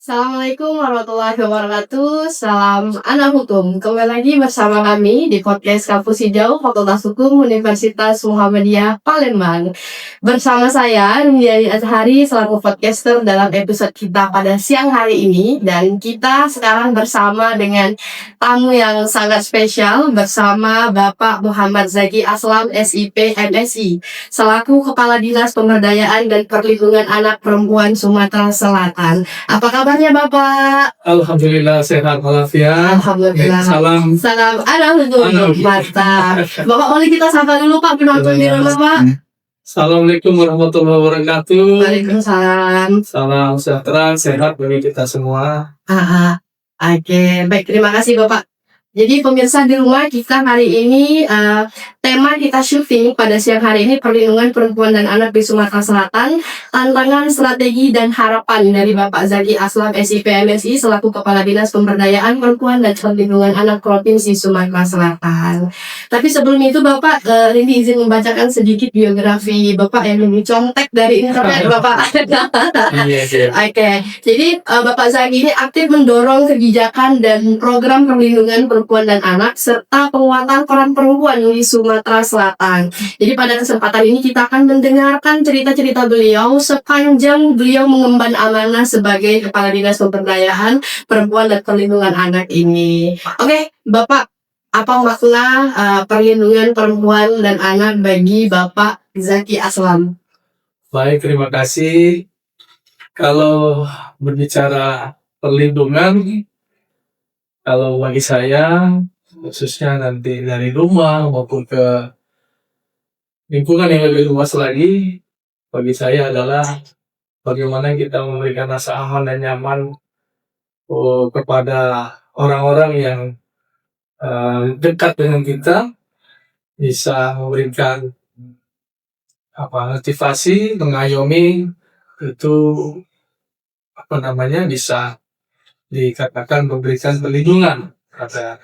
Assalamualaikum warahmatullahi wabarakatuh. Salam anak hukum. Kembali lagi bersama kami di podcast Kampus Hijau Fakultas Hukum Universitas Muhammadiyah Palembang. Bersama saya Rumiani Azhari selaku podcaster dalam episode kita pada siang hari ini, dan kita sekarang bersama dengan tamu yang sangat spesial bersama Bapak Muhammad Zaki Aslam SIP MSI selaku Kepala Dinas Pemberdayaan dan Perlindungan Anak Perempuan Sumatera Selatan. Apa kabarnya Bapak? Alhamdulillah sehat walafiat. Alhamdulillah. Salam anak hukum. Mantap. Bapak, boleh kita sapa dulu Pak penonton di rumah Pak? Assalamualaikum warahmatullahi wabarakatuh. Waalaikumsalam. Salam sejahtera, sehat bagi kita semua. Oke, baik, terima kasih Bapak. Jadi pemirsa di rumah, kita hari ini tema kita syuting pada siang hari ini perlindungan perempuan dan anak di Sumatera Selatan, tantangan, strategi, dan harapan dari Bapak Zaki Aslam SIP MSI selaku Kepala Dinas Pemberdayaan Perempuan dan Perlindungan Anak Provinsi Sumatera Selatan. Tapi sebelum itu Bapak, Rindy izin membacakan sedikit biografi Bapak yang dicontek dari internet Bapak. Oke, jadi Bapak Zaki ini aktif mendorong kebijakan dan program perlindungan perempuan dan anak serta penguatan peran perempuan di Sumatera Selatan. Jadi pada kesempatan ini kita akan mendengarkan cerita-cerita beliau sepanjang beliau mengemban amanah sebagai Kepala Dinas Pemberdayaan Perempuan dan Perlindungan Anak ini. Oke, Bapak, apa makna perlindungan perempuan dan anak bagi Bapak Zaki Aslam? Baik, terima kasih. Kalau berbicara perlindungan, kalau bagi saya, khususnya nanti dari rumah maupun ke lingkungan yang lebih luas lagi, bagi saya adalah bagaimana kita memberikan rasa aman dan nyaman kepada orang-orang yang dekat dengan kita, bisa memberikan motivasi, mengayomi, itu bisa dikatakan memberikan perlindungan pada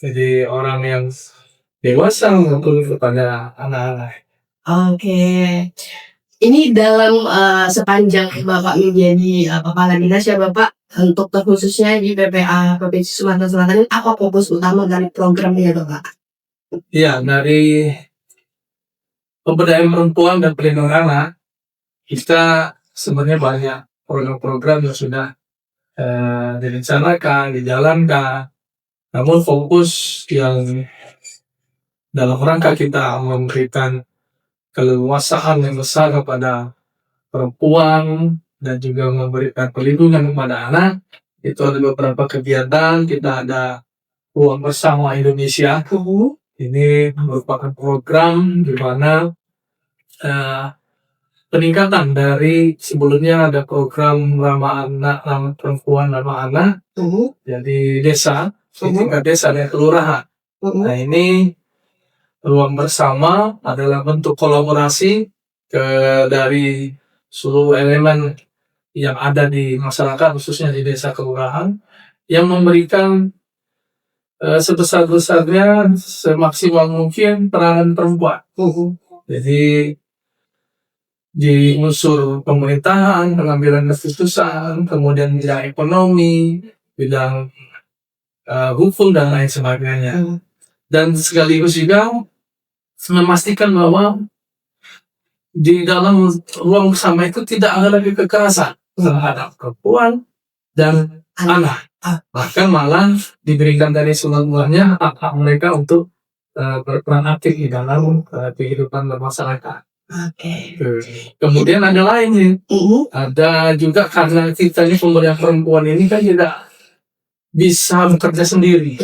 jadi orang yang dewasa maupun kepada anak-anak. Oke. Ini dalam sepanjang Bapak menjadi Kepala Dinas ya Bapak, untuk khususnya di PPA Provinsi Sumatera Selatan, apa fokus utama dari programnya Bapak? Iya, dari pemberdayaan perempuan dan perlindungan anak, kita sebenarnya banyak program-program yang sudah direncanakan, dijalankan. Namun fokus yang dalam rangka kita memberikan keleluasaan yang besar kepada perempuan dan juga memberikan perlindungan kepada anak, itu ada beberapa kegiatan. Kita ada Ruang Bersama Indonesia. Ini merupakan program di mana peningkatan dari sebelumnya ada program ramah anak, ramah perempuan, ramah anak, jadi desa, tingkat desa dan kelurahan. Nah, ini Ruang Bersama adalah bentuk kolaborasi dari seluruh elemen yang ada di masyarakat, khususnya di desa kelurahan, yang memberikan sebesar-besarnya, semaksimal mungkin peranan perempuan. Jadi di unsur pemerintahan, pengambilan keputusan, kemudian bidang ekonomi, bidang hukum dan lain sebagainya. Dan sekaligus juga memastikan bahwa di dalam ruang bersama itu tidak ada lagi kekerasan terhadap perempuan dan anak. Bahkan malah diberikan dari semua-muanya hak-hak mereka untuk berperan aktif di dalam kehidupan bermasyarakat. Kemudian ada lain nih, ada juga karena kita ini pemberdayaan perempuan ini kan tidak bisa bekerja sendiri.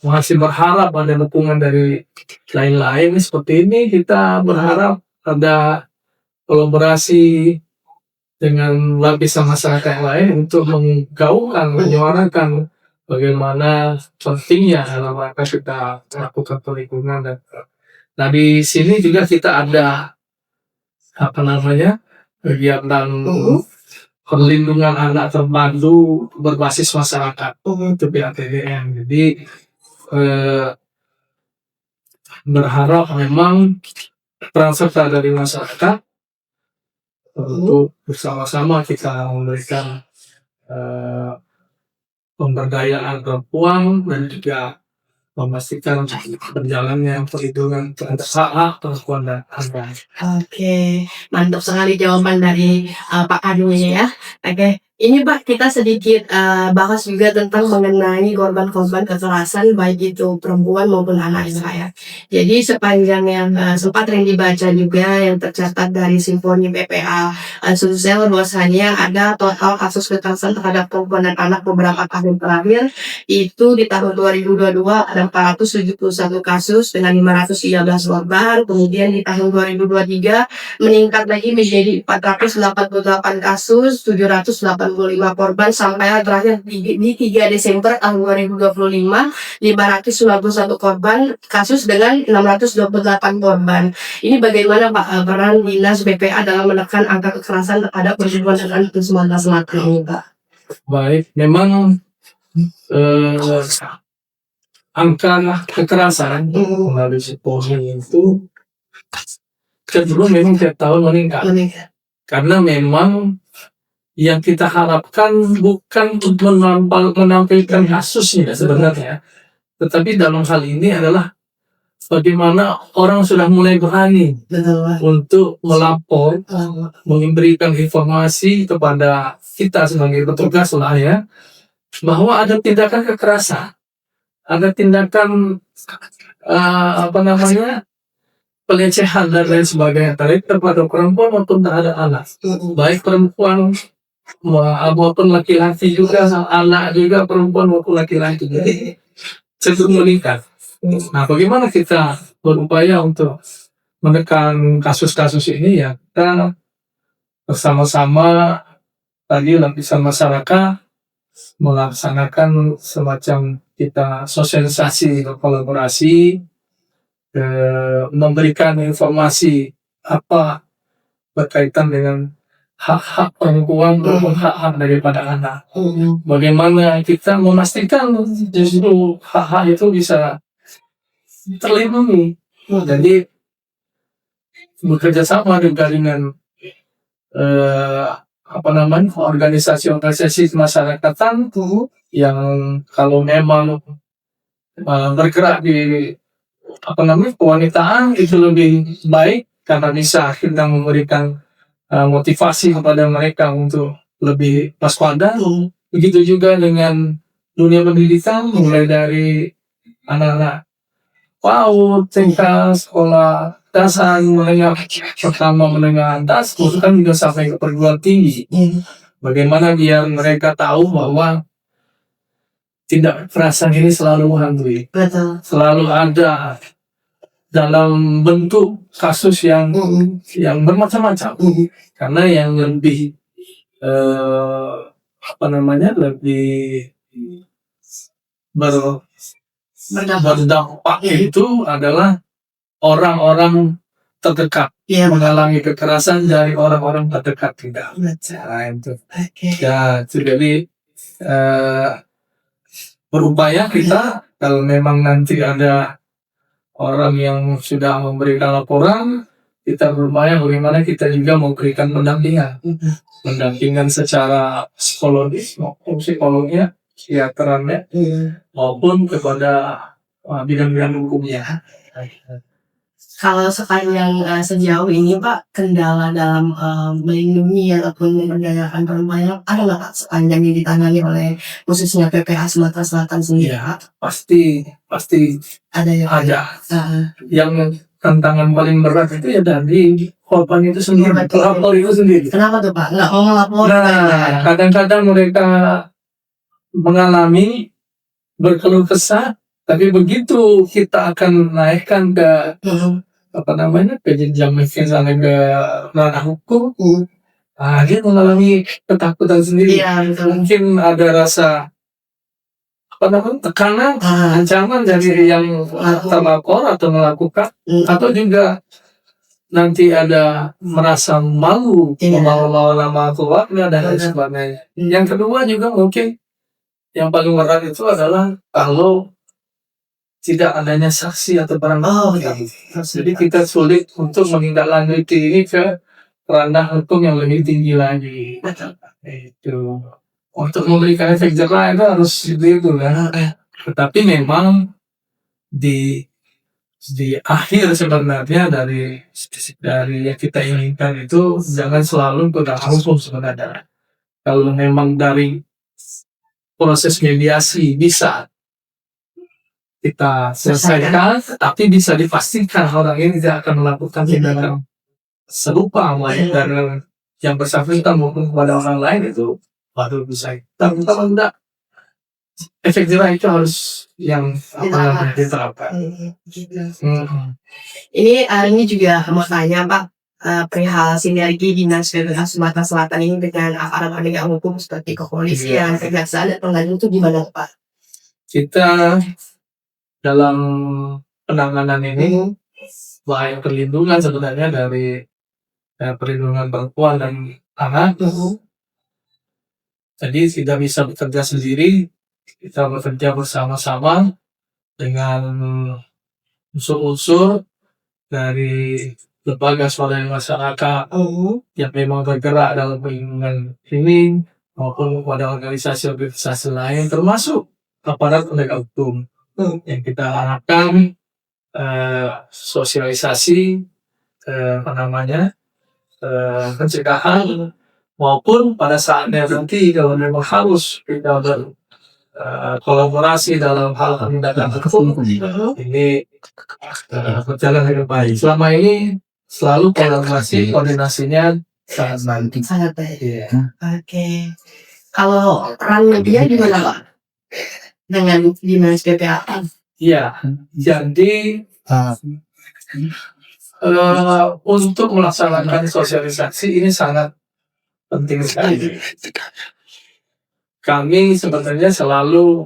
Masih berharap ada dukungan dari lain-lain seperti ini. Kita berharap ada kolaborasi dengan lapisan masyarakat yang lain untuk menggaungkan, menyuarakan bagaimana pentingnya dalam rangka kita melakukan perlindungan. Dan nah, di sini juga kita ada kegiatan perlindungan anak terpadu berbasis masyarakat, itu PATDM. Jadi berharap memang peran serta dari masyarakat untuk bersama-sama kita memberikan eh, pemberdayaan perempuan dan juga memastikan berjalannya perlindungan terhadap hak-hak perempuan dan anak. Oke, mantap sekali jawaban dari Pak Adu ini ya. Oke, ini Pak kita sedikit bahas juga tentang mengenai korban-korban kekerasan baik itu perempuan maupun anak ya. Jadi sepanjang yang sempat yang dibaca juga yang tercatat dari Simfoni BPA Sulsel bahwasanya ada total kasus kekerasan terhadap perempuan dan anak beberapa tahun terakhir itu di tahun 2022 ada 471 kasus dengan 513 korban, kemudian di tahun 2023 meningkat lagi menjadi 488 kasus, 785 korban sampai terakhir di 3 Desember tahun 2025 591 korban kasus dengan 628 korban. Ini bagaimana Pak peran Dinas BPA dalam menekan angka kekerasan terhadap perempuan dan anak di Sumatera Selatan ini Pak? Baik, memang angka kekerasan melalui Simfoni itu cenderung memang tiap tahun meningkat. Karena memang yang kita harapkan bukan untuk menampilkan kasusnya sebenarnya, tetapi dalam hal ini adalah bagaimana orang sudah mulai berani untuk melapor, memberikan informasi kepada kita sebagai petugas lah ya, bahwa ada tindakan kekerasan, ada tindakan pelecehan dan lain sebagainya terhadap perempuan maupun terhadap anak, baik perempuan maupun laki-laki juga, anak juga perempuan maupun laki-laki, jadi cenderung meningkat. Nah, bagaimana kita berupaya untuk menekan kasus-kasus ini ya, kita bersama-sama tadi lapisan masyarakat melaksanakan semacam kita sosialisasi kolaborasi, memberikan informasi apa berkaitan dengan hak-hak perempuan maupun hak-hak daripada anak. Bagaimana kita memastikan justru hak-hak itu bisa terlindungi. Jadi bekerja sama juga dengan organisasi masyarakatan yang kalau memang bergerak di kewanitaan itu lebih baik karena bisa kita memberikan motivasi kepada mereka untuk lebih waspada. Begitu juga dengan dunia pendidikan, mulai dari anak-anak PAUD, TK, sekolah dasar, menengah pertama, menengah atas, bahkan juga sampai ke perguruan tinggi. Bagaimana biar mereka tahu bahwa tindak kekerasan ini selalu menghantui, selalu ada dalam bentuk kasus yang bermacam-macam. Karena yang lebih lebih berdampak itu adalah orang-orang terdekat mengalami kekerasan dari orang-orang terdekat tidak. Nah, itu. Ya, jadi berupaya kita kalau memang nanti ada orang yang sudah memberikan laporan, kita berupaya bagaimana kita juga memberikan pendampingan secara psikologis maupun psikologinya, psikiaterannya, maupun kepada bidang-bidang hukumnya. Kalau sepanjang sejauh ini Pak, kendala dalam melindungi ataupun memberdayakan perempuan ada nggak Pak sepanjang yang ditangani oleh khususnya PPH Sumatera Selatan sendiri? Ya, pasti Ada ya? ada. Yang tantangan paling berat itu ya dari korban itu sendiri, pelapor itu sendiri. Kenapa tuh Pak? Nggak mau ngelapor? Nah, kadang-kadang mereka mengalami berkeluh kesah, tapi begitu kita akan naikkan ke ke jenjang misalnya ke ranah hukum, dia mengalami ketakutan sendiri. Mungkin ada rasa tekanan, ancaman dari yang terlapor atau melakukan, atau juga nanti ada merasa malu membawa nama keluarga dan lain sebagainya. Yang kedua juga mungkin yang paling berat itu adalah kalau tidak adanya saksi atau barang bukti. Jadi kita sulit untuk menindaklanjuti ini ke ranah hukum yang lebih tinggi lagi. Betul. Itu untuk memberikan efek jerah itu harus itu kan. Tetapi memang di akhir sebenarnya dari yang kita inginkan itu jangan selalu penegakan hukum sebenarnya. Kalau memang dari proses mediasi bisa kita selesaikan, tapi bisa dipastikan orang ini tidak akan melakukan tindakan serupa baik dari yang bersangkutan maupun kepada orang lain, itu baru bisa. Tapi kalau enggak, efek jerah itu harus yang diterapkan. Ini juga mau tanya Pak, perihal sinergi Dinas PPA Sumatera Selatan ini dengan aparat penegak hukum seperti kepolisian, kejaksaan, dan pengadilan itu gimana Pak? Kita dalam penanganan ini baik perlindungan sebenarnya dari perlindungan perempuan dan anak. Jadi tidak bisa bekerja sendiri, kita bekerja bersama-sama dengan unsur-unsur dari lembaga swadaya masyarakat yang memang bergerak dalam perlindungan ini maupun pada organisasi-organisasi lain termasuk aparat penegak hukum yang kita harapkan sosialisasi pencegahan maupun pada saatnya nanti kalau memang harus kita kolaborasi dalam hal tindakan hukum ini berjalan dengan baik. Selama ini selalu koordinasinya Sangat baik. Oke. Kalau peran media gimana Pak? Dengan Dinas PPA? Iya, jadi untuk melaksanakan sosialisasi ini sangat penting sekali. Kami sebenarnya selalu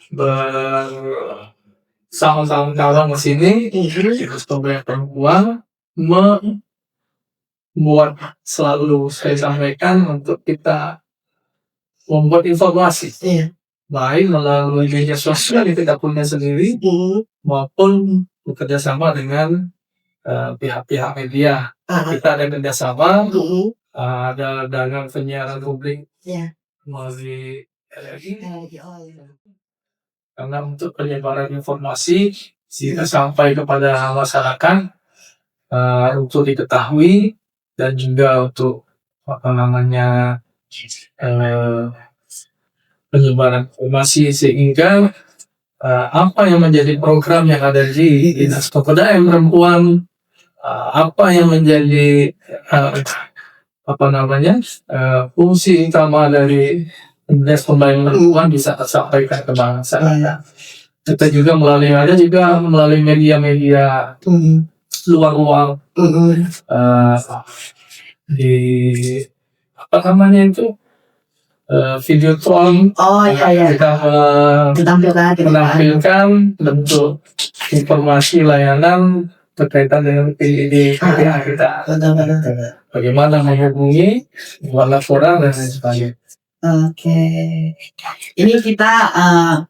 bersama-sama di sini, Dinas Pemberdayaan Perempuan membuat selalu saya sampaikan untuk kita membuat informasi. Baik melalui media sosial yang kita punya sendiri maupun bekerjasama dengan pihak-pihak media. Kita ada kerjasama, ada dengan penyiaran publik melalui LRI. Karena untuk penyebaran informasi sehingga sampai kepada masyarakat untuk diketahui dan juga untuk penyebaran informasi sehingga apa yang menjadi program yang ada di Dinas Pemberdayaan Perempuan, apa yang menjadi fungsi utama dari Dinas Pemberdayaan Perempuan bisa tersampaikan ke masyarakat. Kita juga melalui media-media luar di Videotron. Kita menampilkan bentuk informasi layanan berkaitan dengan PPA kita. Bagaimana menghubungi, buat laporan dan lain sebagainya. Oke. Ini kita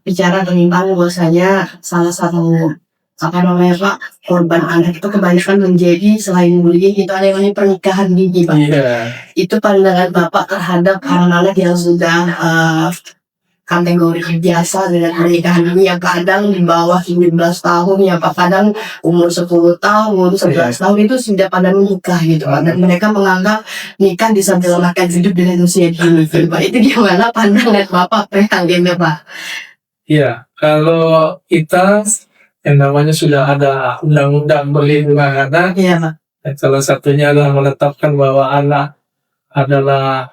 bicara tentang bahwasanya salah satu Pak, korban anak itu kebanyakan menjadi selain bullying itu ada yang namanya pernikahan dini Pak. Itu pandangan Bapak terhadap anak-anak yang sudah kategori biasa dengan pernikahan dini yang kadang di bawah 19 tahun ya Pak, kadang umur 10 tahun, 11 tahun itu sudah pada menikah gitu Pak. Dan mereka menganggap nikah disampaikan hidup dengan usia dini gitu, Pak. Itu gimana pandangan Bapak tentang ini Pak? Iya, kalau kita yang namanya sudah ada undang-undang perlindungan anak, salah satunya adalah menetapkan bahwa anak adalah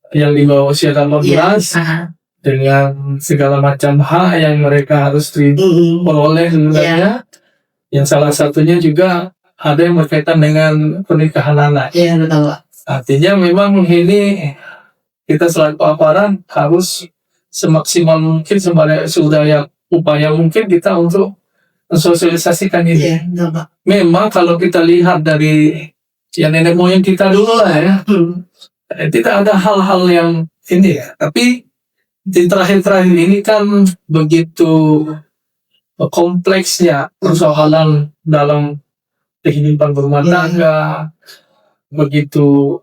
yang di bawah usia 18 dengan segala macam hak yang mereka harus peroleh sebenarnya. Yang salah satunya juga ada yang berkaitan dengan pernikahan anak. Artinya memang ini kita selaku aparat harus semaksimal mungkin sedaya upaya mungkin kita untuk mensosialisasikan ini. Memang kalau kita lihat dari nenek moyang kita dulu lah ya, tidak ada hal-hal yang ini ya. Tapi di terakhir-terakhir ini kan begitu kompleksnya persoalan dalam kehidupan rumah tangga, begitu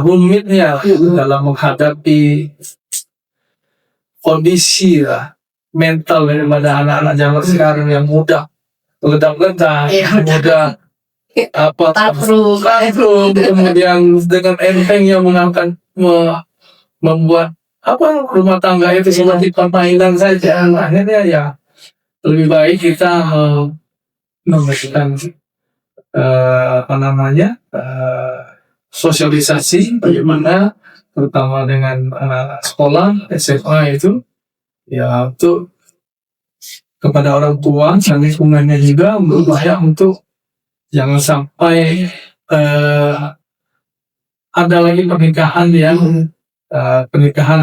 rumit ya dalam menghadapi kondisi lah mental daripada anak-anak zaman sekarang yang mudah ledak-ledak, mudah tantrum, kemudian dengan entengnya membuat rumah tangga itu seperti permainan saja. Akhirnya ya lebih baik kita memberikan sosialisasi bagaimana terutama dengan anak sekolah SMA itu ya untuk kepada orang tua dan lingkungannya juga berupaya untuk jangan sampai ada lagi pernikahan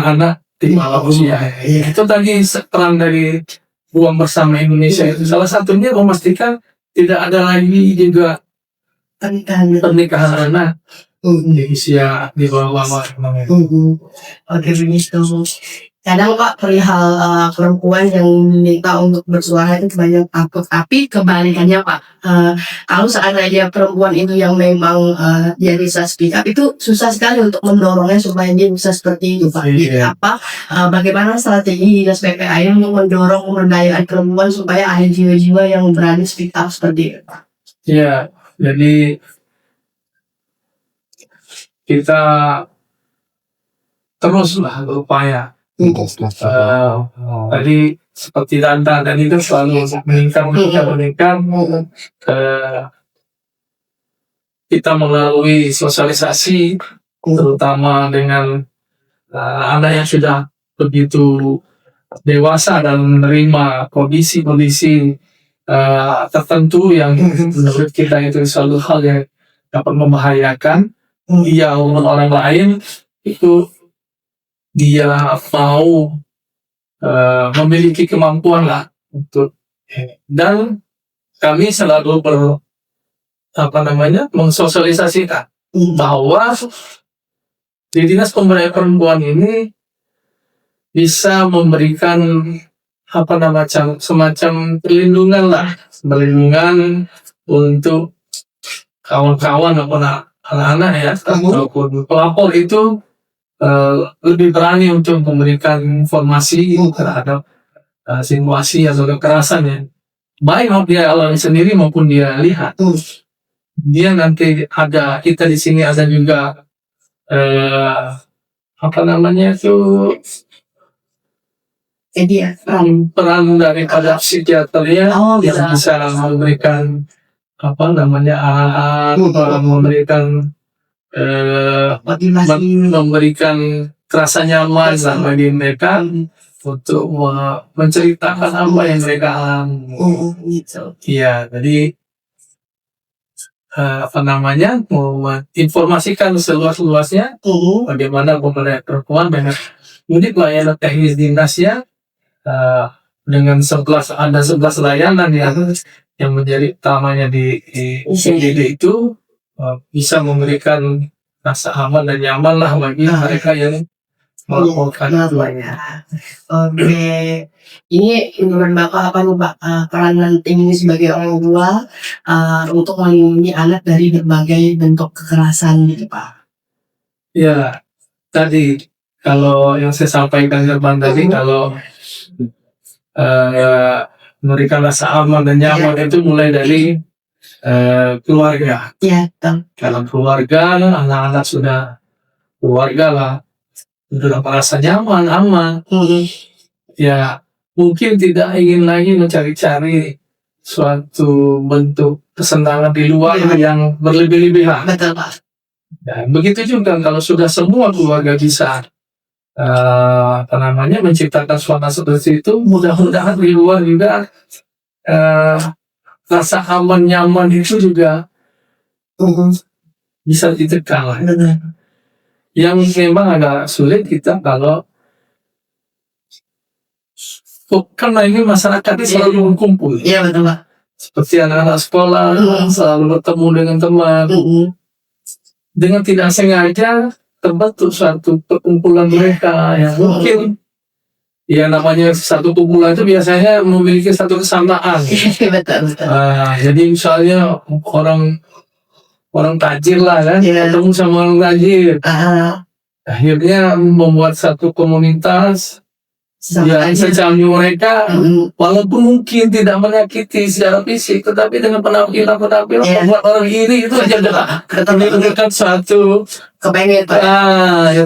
anak di bawah usia. Itu tadi peran dari Ruang Bersama Indonesia itu salah satunya memastikan tidak ada lagi juga pernikahan anak di usia di bawah Oke, begitu. Kadang Pak perihal perempuan yang diminta untuk bersuara itu banyak takut, tapi kebalikannya Pak, kalau seandainya perempuan itu yang memang dia bisa speak up itu susah sekali untuk mendorongnya supaya dia bisa seperti itu Pak. Bagaimana strategi Dinas PPA yang mendorong pemberdayaan perempuan supaya ada jiwa-jiwa yang berani speak up seperti itu Pak? Ya, jadi kita teruslah berupaya. Tadi seperti Tanta tadi itu selalu meningkat. Kita melalui sosialisasi, terutama dengan anak yang sudah begitu dewasa dan menerima kondisi-kondisi tertentu yang menurut kita itu selalu hal yang dapat membahayakan dia orang lain, itu dia mau memiliki kemampuan lah untuk, dan kami selalu mensosialisasikan bahwa di Dinas Pemberdayaan Perempuan ini bisa memberikan semacam perlindungan untuk kawan-kawan ataupun anak-anak ya, ataupun pelapor itu lebih berani untuk memberikan informasi terhadap situasi atau kekerasan ya, baik dia alami sendiri maupun dia lihat. Dia nanti ada, kita di sini ada juga peran daripada psikiater ya, yang bisa memberikan memberikan memberikan rasa nyaman bagi mereka untuk menceritakan apa yang mereka alami. Iya, jadi informasikan seluas-luasnya bagaimana pemberdayaan perempuan dengan unit layanan teknis dinasnya, dengan 11 layanan yang menjadi utamanya di CDD itu bisa memberikan rasa aman dan nyaman lah bagi mereka yang melaporkan. Oke, ini menurut Bapak apa nih Pak peranan tim ini sebagai orang tua untuk melindungi anak dari berbagai bentuk kekerasan gitu Pak? Ya, tadi kalau yang saya sampaikan tadi, kalau memberikan rasa aman dan nyaman itu mulai dari keluarga. Ya, dalam keluarga, anak-anak sudah keluarga lah, sudah merasa nyaman, aman. Ya, mungkin tidak ingin lagi mencari-cari suatu bentuk kesenangan di luar yang berlebih-lebihan. Betul Pak. Dan begitu juga kalau sudah semua keluarga bisa menciptakan suasana seperti itu, mudah-mudahan di luar juga rasa aman nyaman itu juga bisa ditekan. Yang memang agak sulit kita kalau karena ini masyarakat ini selalu berkumpul. Iya betul Pak. Seperti anak-anak sekolah selalu bertemu dengan teman. Dengan tidak sengaja terbentuk suatu perkumpulan mereka yang mungkin ya namanya satu kumpulan itu biasanya memiliki satu kesamaan. Betul. Jadi misalnya orang orang tajir lah kan, Iya. ketemu sama orang tajir. Akhirnya membuat satu komunitas yang secara mereka walaupun mungkin tidak menyakiti secara fisik, tetapi dengan penampilan membuat orang iri itu aja menimbulkan suatu kepengen Pak.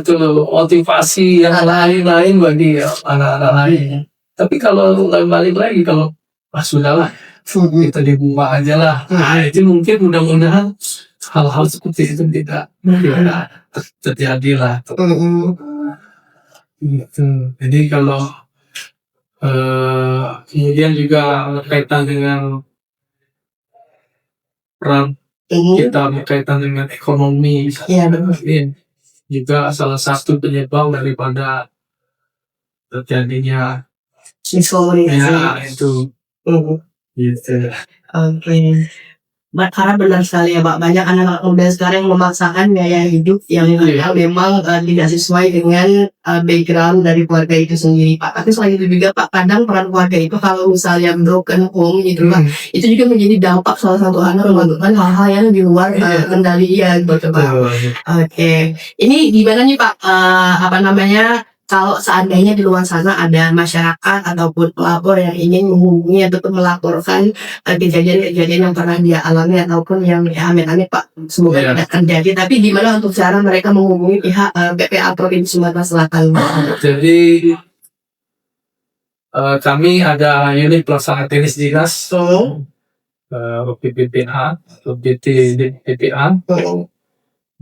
itu motivasi yang lain-lain bagi anak-anak lain. Tapi kalau balik lagi, kalau sudahlah kita dibuka aja lah. Itu mungkin mudah-mudahan hal-hal seperti itu tidak terjadi lah. Gitu. Jadi kalau kemudian juga berkaitan dengan peran kita berkaitan dengan ekonomi, ini juga salah satu penyebab daripada terjadinya itu. Gitu. Karena benar sekali ya Pak, banyak anak-anak muda sekarang yang memaksakan gaya hidup yang memang tidak sesuai dengan background dari keluarga itu sendiri Pak. Tapi selain itu juga Pak, kadang peran keluarga itu kalau misalnya broken home gitu Pak, itu juga menjadi dampak salah satu anak melakukan hal-hal yang di luar kendali dia gitu Pak. Oke. Ini gimana nih Pak, kalau seandainya di luar sana ada masyarakat ataupun pelapor yang ingin menghubungi ataupun melaporkan kejadian-kejadian yang pernah dia alami ataupun yang amit-amit Pak, semoga tidak terjadi, tapi gimana untuk cara mereka menghubungi pihak PPA Provinsi Sumatera Selatan? Jadi kami ada unit pelaksana teknis dinas PPPA atau PPA.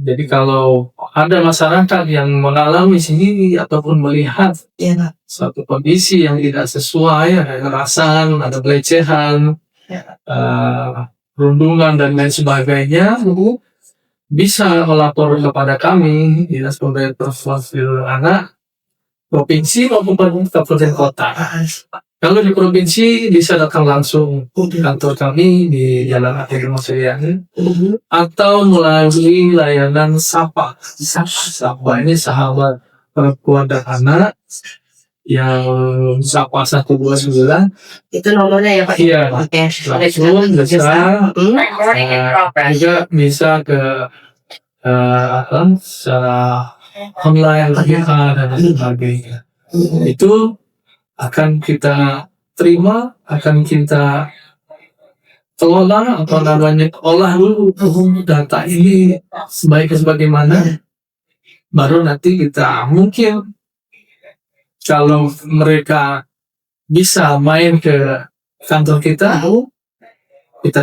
Jadi kalau ada masyarakat yang mengalami sendiri ataupun melihat suatu kondisi yang tidak sesuai, ada kekerasan, ada pelecehan, perundungan dan lain sebagainya, bisa melapor kepada kami, Dinas Pemberdayaan Perempuan dan Anak, provinsi maupun kabupaten kota. Kalau di provinsi bisa datang langsung ke kantor kami di Jalan Akhir Masrian atau melalui layanan SAPA. SAPA ini Sahabat Perempuan dan Anak yang SAPA 129. Itu nomornya ya Pak? Iya. Oke. Langsung juga bisa ke secara online dan sebagainya. Itu akan kita terima, akan kita kelola, olah dulu data ini sebagaimana, baru nanti kita mungkin kalau mereka bisa main ke kantor kita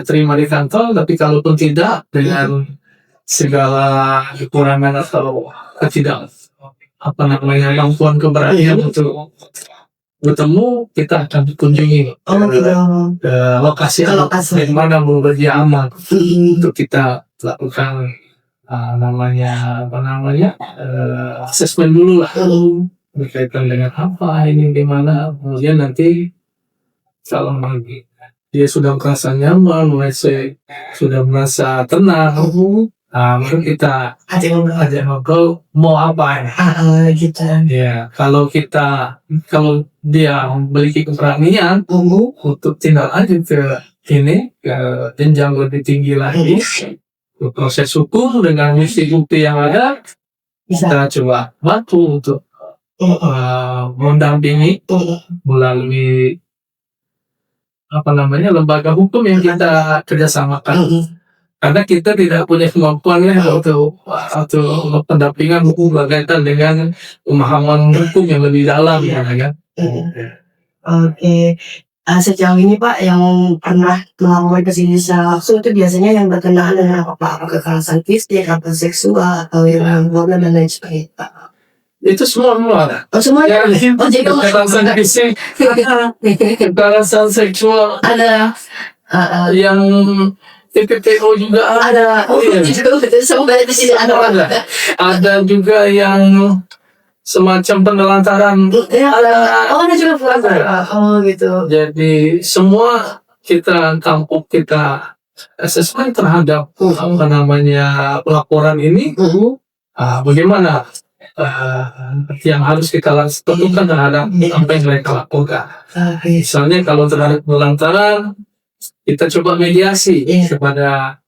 terima di kantor. Tapi kalaupun tidak, dengan segala kekurangan atau kemampuan keberanian untuk bertemu, kita akan kunjungi ke lokasi di mana bekerja aman untuk kita lakukan asesmen dulu lah berkaitan dengan apa ini, gimana. Kemudian nanti kalau dia sudah merasa nyaman, sudah merasa tenang, baru kita ajak ngobrol mau apa gitu. Ya, kalau dia memiliki keberanian untuk tindak lanjut ke jenjang lebih tinggi lagi, ke proses hukum dengan bukti-bukti yang ada, kita coba bantu untuk mendampingi melalui lembaga hukum yang kita kerjasamakan. Karena kita tidak punya kemampuan atau pendampingan hukum berkaitan dengan pemahaman hukum yang lebih dalam, kan? Oke. Sejauh ini Pak, yang pernah melakukan kesini secara langsung itu biasanya yang berkenaan dengan apa kekerasan fisik, atau seksual, atau yang dan lain sebagainya Pak? Itu semua ada. Oh semuanya? Jadi kekerasan fisik, kekerasan seksual, ada yang TPPO juga ada. Ada juga yang semacam penelantaran. Ada juga penelantaran. Gitu. Jadi semua kita tampuk, kita asesmen terhadap pelaporan ini. Bagaimana yang harus kita lakukan terhadap apa yang mereka lakukan. Misalnya kalau terhadap penelantaran, kita coba mediasi kepada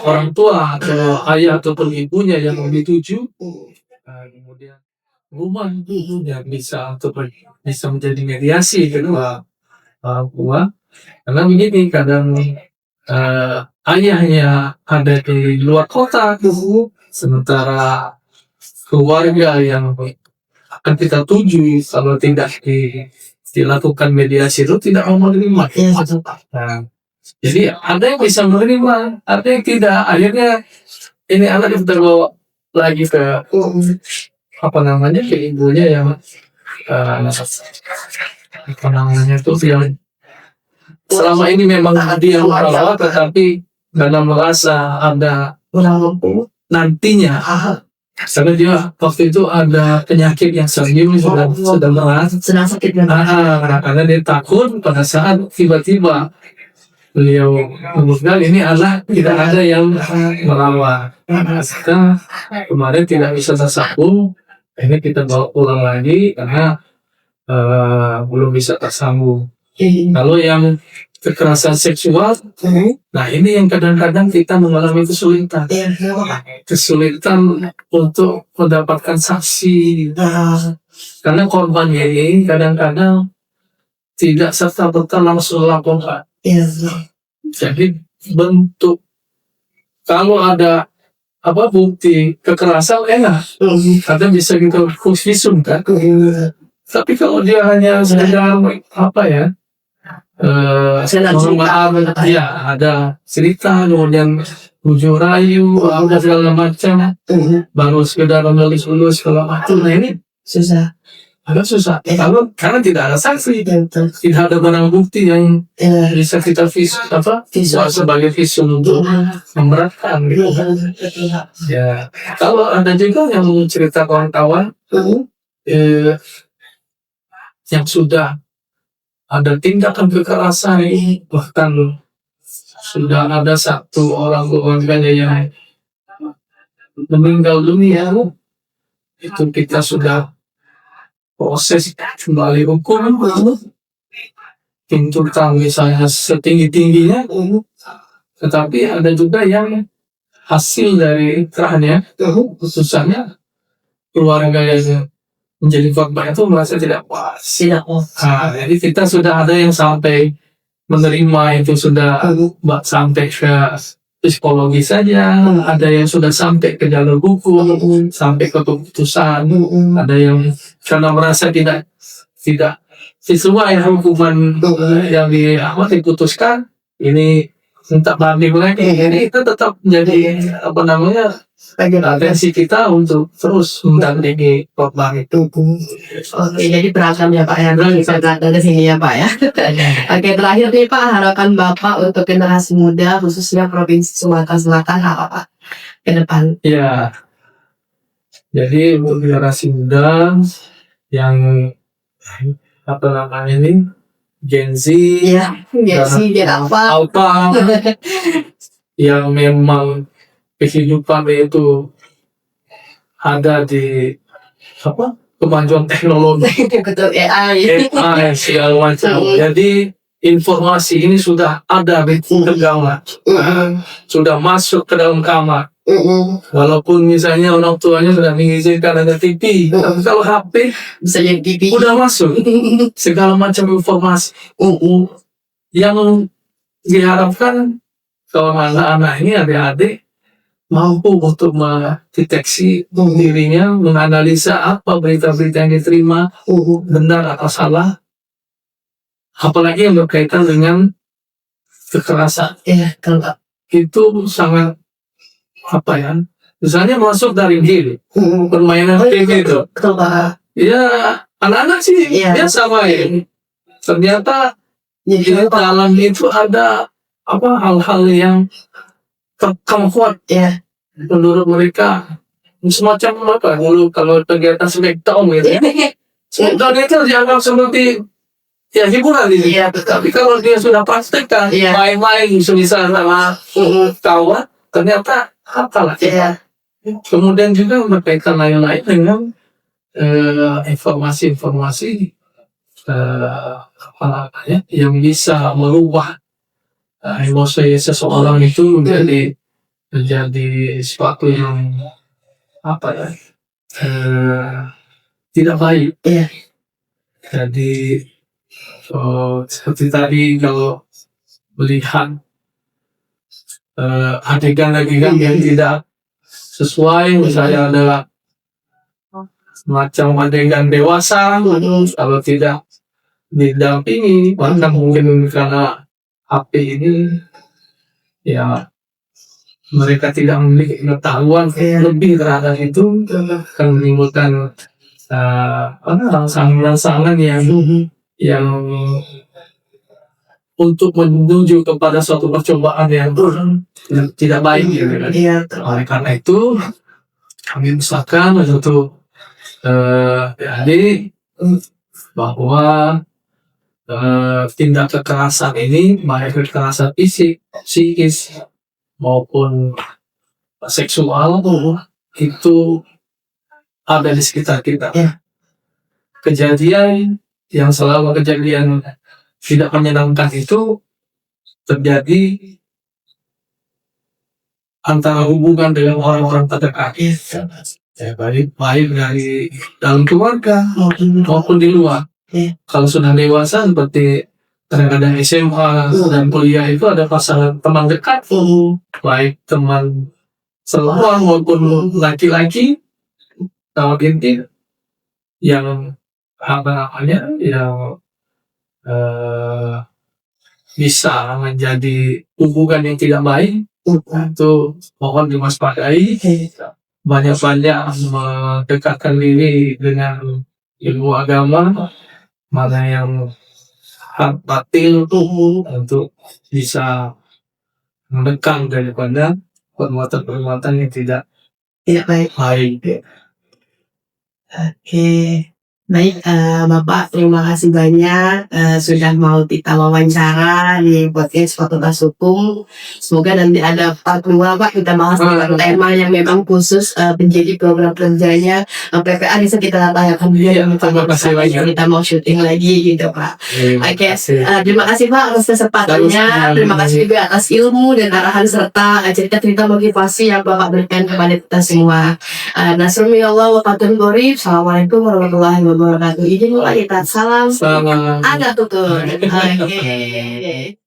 orang tua atau ayah ataupun ibunya yang lebih tuju, kemudian rumah yang bisa ataupun bisa menjadi mediasi kedua orang tua. Karena begini, kadang ayahnya ada di luar kota, sementara keluarga yang akan kita tuju kalau tidak dilakukan mediasi itu tidak mau menerima. Nah, jadi ada yang bisa menerima, ada yang tidak. Akhirnya ini anak terbawa lagi ke apa namanya, ke ibunya yang apa namanya tuh, yang selama ini memang dia merawat, tetapi karena merasa ada nantinya, karena dia waktu itu ada penyakit yang serius sedang berat, sedang sakit karena dia takut pada saat tiba-tiba beliau meninggal, ini anak tidak ada yang merawat. Kita kemarin tidak bisa tersambung, ini kita bawa pulang lagi karena belum bisa tersambung. Kalau yang kekerasan seksual, nah ini yang kadang-kadang kita mengalami kesulitan untuk mendapatkan saksi, karena korban ini kadang-kadang tidak serta-merta langsung laporkan. Jadi bentuk, kalau ada bukti kekerasan enak, karena bisa kita visum kan. Tapi kalau dia hanya sekedar ada cerita, kemudian bujuk rayu, ada segala macam, baru sekedar menulis kalau nah ini agak susah. Karena tidak ada saksi, tidak ada barang bukti yang bisa kita buat sebagai visum untuk memberatkan gitu. Ya, kalau ada juga yang cerita kawan-kawan yang sudah ada tindakan kekerasan, bahkan sudah ada satu orang keluarganya yang meninggal dunia, itu kita sudah proses kembali hukum, tuntutan misalnya setinggi-tingginya, tetapi ada juga yang hasil dari ikrahnya, putusannya, keluarga yang menjadi korban itu merasa tidak puas. Jadi kita sudah ada yang sampai menerima itu, sudah sampai ke psikologi saja, ada yang sudah sampai ke jalur hukum, sampai ke keputusan, ada yang karena merasa tidak sesuai hukuman yang diputuskan, ini minta banding lagi. Ini itu tetap menjadi atensi kita untuk terus mendampingi korban itu. Oke, jadi beragam ya Pak ya, bisa dari sini ya Pak ya. Oke, terakhir nih Pak, harapan Bapak untuk generasi muda khususnya Provinsi Sumatera Selatan apa Pak ke depan? Ya, jadi untuk generasi muda yang Gen Z, Alpha, yang memang kehidupan itu ada di kemajuan teknologi, AI segala macam. Jadi informasi ini sudah ada di gawat, sudah masuk ke dalam kamar. Walaupun misalnya orang tuanya sudah mengizinkan ada TV, tapi kalau HP bisa jadi TV, udah masuk segala macam informasi. Yang diharapkan kalau anak-anak ini, adik-adik, mampu untuk mendeteksi dirinya, menganalisa apa berita-berita yang diterima, benar atau salah, apalagi yang berkaitan dengan kekerasan. Itu sangat misalnya masuk dari diri permainan TV itu, ya anak-anak sih biasa main, ternyata di dalam itu ada hal-hal yang kuat menurut mereka, semacam dulu kalau kegiatan Smackdown gitu ya. Smackdown itu dianggap seperti hiburan gitu. Tapi kalau dia sudah praktekkan main-main misalnya sama kawan, ternyata kemudian juga berkaitan lain-lain dengan informasi-informasi yang bisa merubah emosi seseorang itu menjadi menjadi sesuatu yang apa ya, tidak baik. Iya. Jadi seperti tadi kalau melihat adegan-adegan yang tidak sesuai, misalnya ada semacam adegan dewasa, kalau tidak didampingi, bahkan mungkin karena HP ini ya mereka tidak memiliki pengetahuan lebih terhadap itu, akan menimbulkan rangsangan-rangsangan yang untuk menuju kepada suatu percobaan yang tidak baik gitu kan. Iya. Oleh karena itu kami usahakan untuk adik bahwa tindak kekerasan ini, baik kekerasan fisik, psikis maupun seksual, itu ada di sekitar kita. Kejadian yang selama kejadian tidak menyenangkan itu terjadi antara hubungan dengan orang-orang terdekat, baik dari dalam keluarga maupun di luar. Kalau sudah dewasa seperti kadang-kadang SMA dan kuliah itu ada pasangan teman dekat, baik teman perempuan maupun laki-laki atau inti yang yang bisa menjadi hubungan yang tidak baik. Itu mohon diwaspadai, banyak-banyak mendekatkan diri dengan ilmu agama, mana yang hak batil untuk bisa mendekang daripada perbuatan-perbuatan yang tidak baik. Baik, Bapak, terima kasih banyak sudah mau kita wawancara di podcast Fakultas Hukum. Semoga nanti ada part 2, Pak, kita bahas tentang tema yang memang khusus menjadi program kerjanya PPA di sekitar Tayakan. Terima kasih banyak. Kita mau syuting lagi gitu, Pak. Oke, terima kasih Pak atas kesempatannya. Terima kasih juga atas ilmu dan arahan serta cerita-cerita motivasi yang Bapak berikan kepada kita semua. Nasrullah wa fatul qorib. Assalamualaikum warahmatullahi wabarakatuh. Izin mulai kita salam. Salam. Agak tutur. Oke.